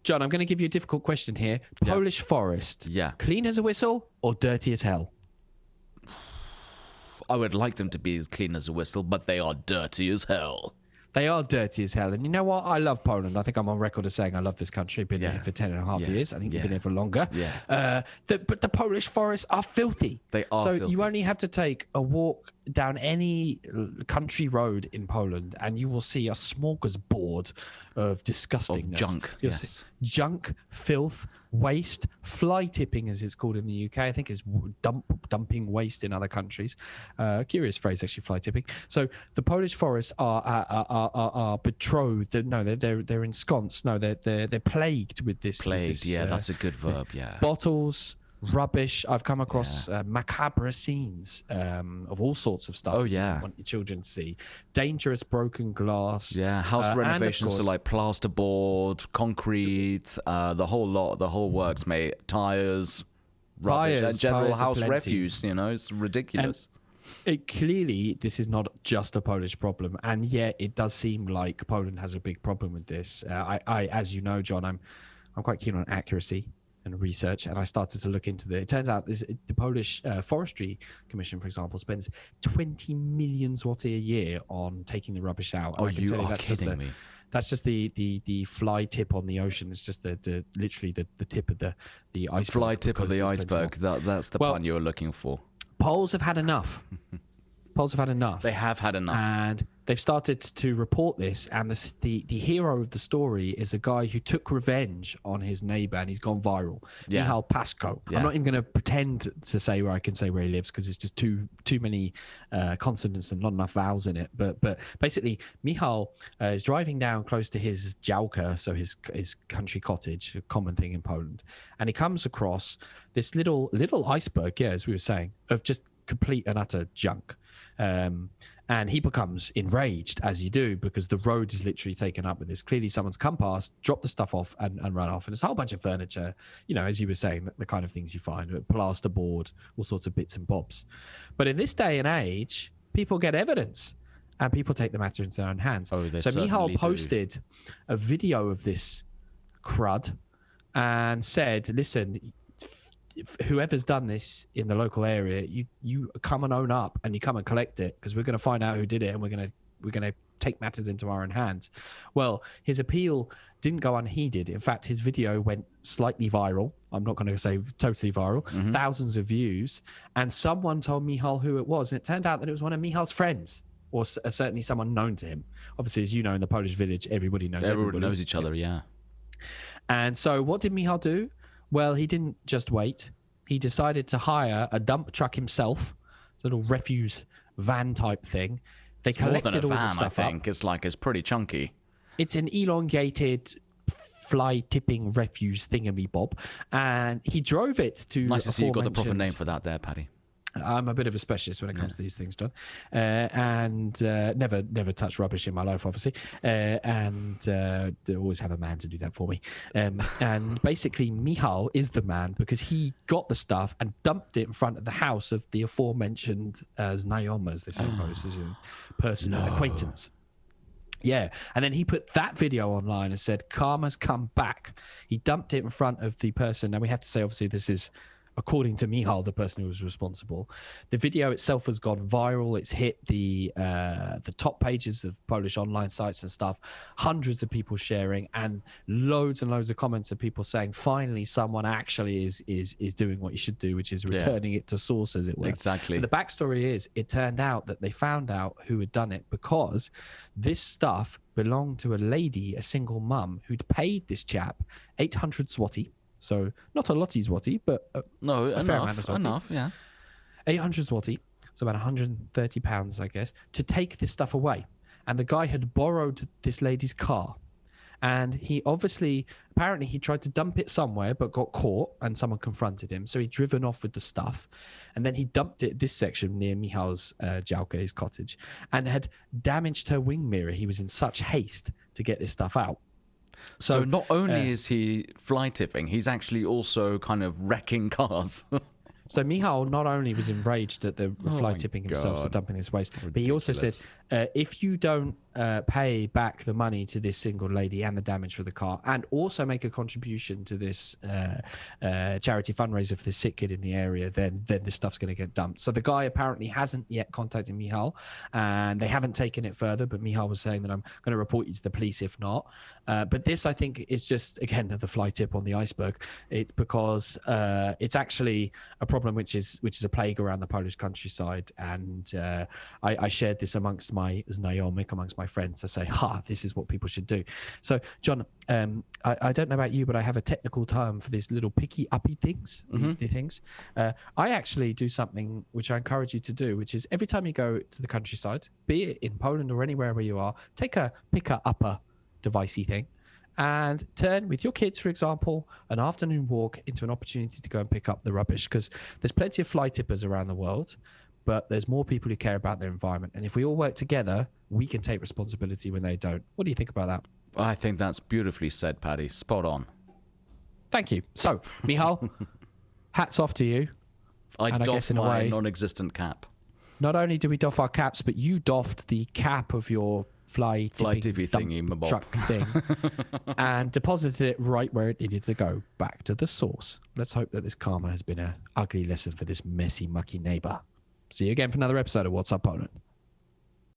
John, I'm going to give you a difficult question here. Polish forest. Yeah. Clean as a whistle or dirty as hell? I would like them to be as clean as a whistle, but they are dirty as hell. They are dirty as hell. And you know what? I love Poland. I think I'm on record as saying I love this country. Been here for 10 and a half years. I think you've been here for longer. Yeah. But the Polish forests are filthy. They are So filthy. you only have to take a walk down any country road in Poland and you will see a smorgasbord of disgustingness. Junk, You'll yes. see junk, filth, waste, fly tipping as it's called in the UK. I think it's dumping waste in other countries. Curious phrase, actually, fly tipping. So the Polish forests are betrothed. No, they're ensconced. No, they're plagued with this. Plagued, that's a good verb, yeah. Bottles, rubbish. I've come across macabre scenes of all sorts of stuff. Oh, yeah. You want your children to see. Dangerous broken glass. Yeah, house renovations are like plasterboard, concrete, the whole lot, the whole works, mate. Tires, rubbish, and general house refuse, it's ridiculous. Clearly, this is not just a Polish problem, and yet it does seem like Poland has a big problem with this. I as you know, John, I'm quite keen on accuracy and research, and I started to look into it turns out the Polish Forestry Commission, for example, spends 20 million zloty a year on taking the rubbish out. Oh, you are kidding me. That's just the fly tip on the ocean. It's just literally the tip of the iceberg. The fly tip of the iceberg. That's the pun you were looking for. Poles have had enough. They have had enough. And they've started to report this. And the hero of the story is a guy who took revenge on his neighbor and he's gone viral. Yeah. Michał Paśko. Yeah. I'm not even going to pretend to say where I can say where he lives because it's just too many consonants and not enough vowels in it. But basically, Michał is driving down close to his działka, so his country cottage, a common thing in Poland. And he comes across this little iceberg, as we were saying, of just complete and utter junk. And he becomes enraged, as you do, because the road is literally taken up with this. Clearly someone's come past, dropped the stuff off and run off. And it's a whole bunch of furniture, as you were saying, the kind of things you find, plasterboard, all sorts of bits and bobs. But in this day and age, people get evidence and people take the matter into their own hands. Oh, they so Michał certainly posted a video of this crud and said, listen, whoever's done this in the local area, you come and own up and you come and collect it because we're going to find out who did it and we're going to take matters into our own hands. Well, his appeal didn't go unheeded. In fact, his video went slightly viral. I'm not going to say totally viral. Mm-hmm. Thousands of views. And someone told Michał who it was. And it turned out that it was one of Michał's friends, or certainly someone known to him. Obviously, as you know, in the Polish village, everybody knows everybody. Everyone knows each other, yeah. And so what did Michał do? Well, he didn't just wait. He decided to hire a dump truck himself, a little refuse van type thing. They collected all the stuff I think. It's pretty chunky. It's an elongated fly tipping refuse thingamy-bob. And he drove it to... Nice to see you got the proper name for that there, Paddy. I'm a bit of a specialist when it comes to these things, John. And never touch rubbish in my life, obviously. And they always have a man to do that for me. And basically, Michał is the man because he got the stuff and dumped it in front of the house of the aforementioned znajomy, as they say in Polish, person, an acquaintance. Yeah, and then he put that video online and said, karma's come back. He dumped it in front of the person. Now, we have to say, obviously, this is... according to Michał, the person who was responsible. The video itself has gone viral. It's hit the top pages of Polish online sites and stuff. Hundreds of people sharing and loads and loads of comments of people saying, finally, someone actually is doing what you should do, which is returning it to source, as it were. Exactly. But the backstory is, it turned out that they found out who had done it because this stuff belonged to a lady, a single mum, who'd paid this chap 800 zloty. So not a lottie zloty, but a fair amount of zloty. Enough, yeah. 800 zloty, so about 130 pounds, I guess, to take this stuff away. And the guy had borrowed this lady's car. And he apparently he tried to dump it somewhere, but got caught and someone confronted him. So he'd driven off with the stuff. And then he dumped it this section near Michał's działka, his cottage, and had damaged her wing mirror. He was in such haste to get this stuff out. So not only is he fly tipping, he's actually also kind of wrecking cars. So Michał not only was enraged at the fly tipping himself, so dumping this waste, but he also said, if you don't pay back the money to this single lady and the damage for the car, and also make a contribution to this charity fundraiser for this sick kid in the area, then this stuff's going to get dumped. So the guy apparently hasn't yet contacted Michał, and they haven't taken it further, but Michał was saying that I'm going to report you to the police if not. But this, I think, is just, again, the fly tip on the iceberg. It's because it's actually a problem which is a plague around the Polish countryside, and I shared this amongst my znajomych, amongst my friends, to say, this is what people should do. So, John, I don't know about you, but I have a technical term for these little picky uppy things. The things. I actually do something which I encourage you to do, which is every time you go to the countryside, be it in Poland or anywhere where you are, take a picker upper devicey thing and turn, with your kids, for example, an afternoon walk into an opportunity to go and pick up the rubbish, because there's plenty of fly tippers around the world, but there's more people who care about their environment. And if we all work together, we can take responsibility when they don't. What do you think about that? I think that's beautifully said, Paddy. Spot on. Thank you. So, Michał, hats off to you. I doffed my non-existent cap. Not only do we doff our caps, but you doffed the cap of your fly tippy thingy truck thing and deposited it right where it needed to go, back to the source. Let's hope that this karma has been an ugly lesson for this messy, mucky neighbour. See you again for another episode of What's Up, Poland.